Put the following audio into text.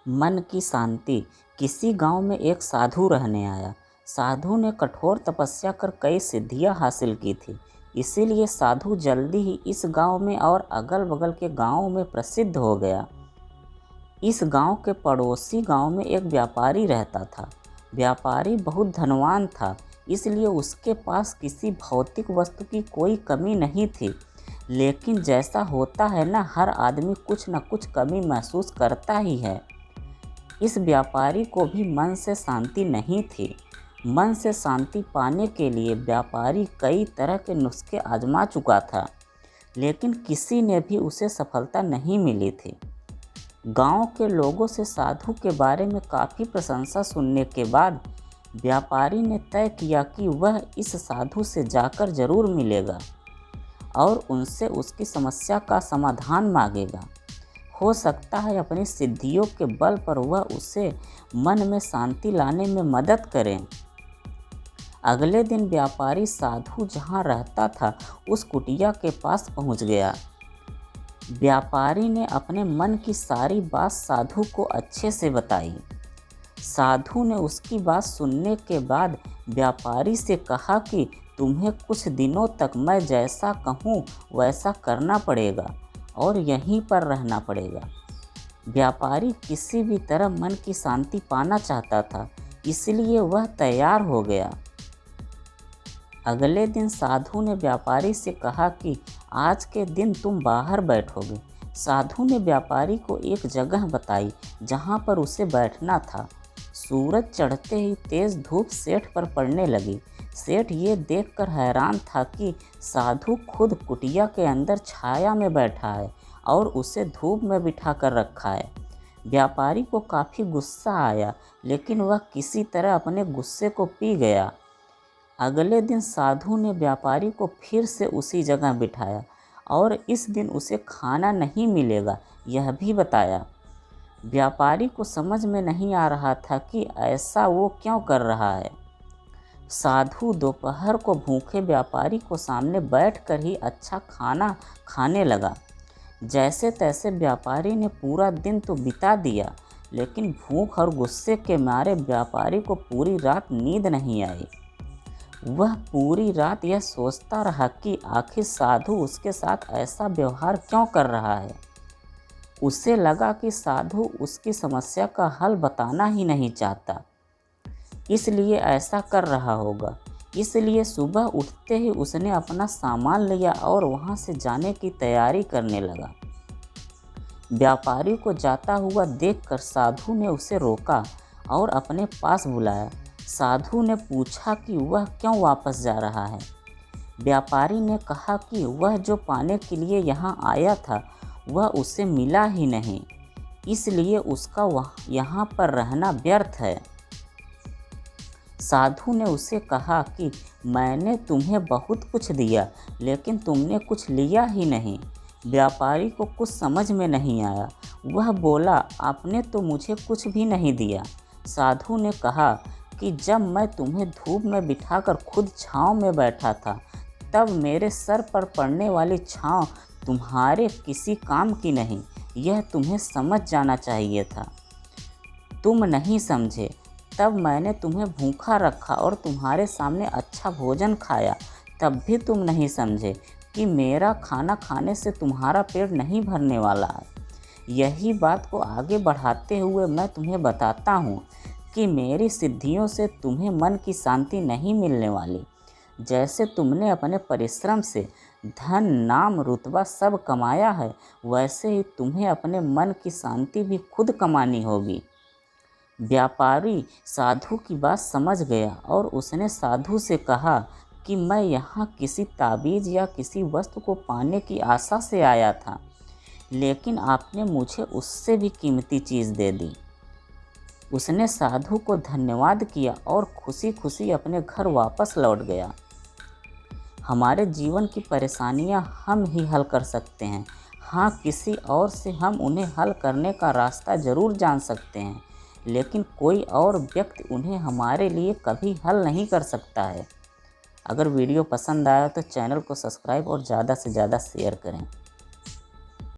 मन की शांति। किसी गांव में एक साधु रहने आया। साधु ने कठोर तपस्या कर कई सिद्धियां हासिल की थी। इसीलिए साधु जल्दी ही इस गांव में और अगल बगल के गांवों में प्रसिद्ध हो गया। इस गांव के पड़ोसी गांव में एक व्यापारी रहता था। व्यापारी बहुत धनवान था, इसलिए उसके पास किसी भौतिक वस्तु की कोई कमी नहीं थी। लेकिन जैसा होता है ना, हर आदमी कुछ न कुछ कमी महसूस करता ही है। इस व्यापारी को भी मन से शांति नहीं थी। मन से शांति पाने के लिए व्यापारी कई तरह के नुस्खे आजमा चुका था, लेकिन किसी ने भी उसे सफलता नहीं मिली थी। गांव के लोगों से साधु के बारे में काफ़ी प्रशंसा सुनने के बाद व्यापारी ने तय किया कि वह इस साधु से जाकर जरूर मिलेगा और उनसे उसकी समस्या का समाधान मांगेगा। हो सकता है अपनी सिद्धियों के बल पर वह उसे मन में शांति लाने में मदद करें। अगले दिन व्यापारी साधु जहाँ रहता था उस कुटिया के पास पहुँच गया। व्यापारी ने अपने मन की सारी बात साधु को अच्छे से बताई। साधु ने उसकी बात सुनने के बाद व्यापारी से कहा कि तुम्हें कुछ दिनों तक मैं जैसा कहूँ वैसा करना पड़ेगा और यहीं पर रहना पड़ेगा। व्यापारी किसी भी तरह मन की शांति पाना चाहता था, इसलिए वह तैयार हो गया। अगले दिन साधु ने व्यापारी से कहा कि आज के दिन तुम बाहर बैठोगे। साधु ने व्यापारी को एक जगह बताई जहाँ पर उसे बैठना था। सूरज चढ़ते ही तेज धूप सेठ पर पड़ने लगी। सेठ ये देखकर हैरान था कि साधु खुद कुटिया के अंदर छाया में बैठा है और उसे धूप में बिठा कर रखा है। व्यापारी को काफ़ी गुस्सा आया, लेकिन वह किसी तरह अपने गुस्से को पी गया। अगले दिन साधु ने व्यापारी को फिर से उसी जगह बिठाया और इस दिन उसे खाना नहीं मिलेगा यह भी बताया। व्यापारी को समझ में नहीं आ रहा था कि ऐसा वो क्यों कर रहा है। साधु दोपहर को भूखे व्यापारी को सामने बैठकर ही अच्छा खाना खाने लगा। जैसे तैसे व्यापारी ने पूरा दिन तो बिता दिया, लेकिन भूख और गुस्से के मारे व्यापारी को पूरी रात नींद नहीं आई। वह पूरी रात यह सोचता रहा कि आखिर साधु उसके साथ ऐसा व्यवहार क्यों कर रहा है। उसे लगा कि साधु उसकी समस्या का हल बताना ही नहीं चाहता, इसलिए ऐसा कर रहा होगा। इसलिए सुबह उठते ही उसने अपना सामान लिया और वहां से जाने की तैयारी करने लगा। व्यापारी को जाता हुआ देखकर साधु ने उसे रोका और अपने पास बुलाया। साधु ने पूछा कि वह क्यों वापस जा रहा है। व्यापारी ने कहा कि वह जो पाने के लिए यहाँ आया था वह उसे मिला ही नहीं, इसलिए उसका यहाँ पर रहना व्यर्थ है। साधु ने उसे कहा कि मैंने तुम्हें बहुत कुछ दिया, लेकिन तुमने कुछ लिया ही नहीं। व्यापारी को कुछ समझ में नहीं आया। वह बोला, आपने तो मुझे कुछ भी नहीं दिया। साधु ने कहा कि जब मैं तुम्हें धूप में बिठाकर खुद छांव में बैठा था, तब मेरे सर पर पड़ने वाली छांव तुम्हारे किसी काम की नहीं। यह तुम्हें समझ जाना चाहिए था। तुम नहीं समझे। तब मैंने तुम्हें भूखा रखा और तुम्हारे सामने अच्छा भोजन खाया, तब भी तुम नहीं समझे कि मेरा खाना खाने से तुम्हारा पेट नहीं भरने वाला है। यही बात को आगे बढ़ाते हुए मैं तुम्हें बताता हूँ कि मेरी सिद्धियों से तुम्हें मन की शांति नहीं मिलने वाली। जैसे तुमने अपने परिश्रम से धन, नाम, रुतबा सब कमाया है, वैसे ही तुम्हें अपने मन की शांति भी खुद कमानी होगी। व्यापारी साधु की बात समझ गया और उसने साधु से कहा कि मैं यहाँ किसी ताबीज़ या किसी वस्तु को पाने की आशा से आया था, लेकिन आपने मुझे उससे भी कीमती चीज़ दे दी। उसने साधु को धन्यवाद किया और खुशी खुशी अपने घर वापस लौट गया। हमारे जीवन की परेशानियां हम ही हल कर सकते हैं। हाँ, किसी और से हम उन्हें हल करने का रास्ता ज़रूर जान सकते हैं, लेकिन कोई और व्यक्ति उन्हें हमारे लिए कभी हल नहीं कर सकता है। अगर वीडियो पसंद आया तो चैनल को सब्सक्राइब और ज़्यादा से ज़्यादा शेयर करें।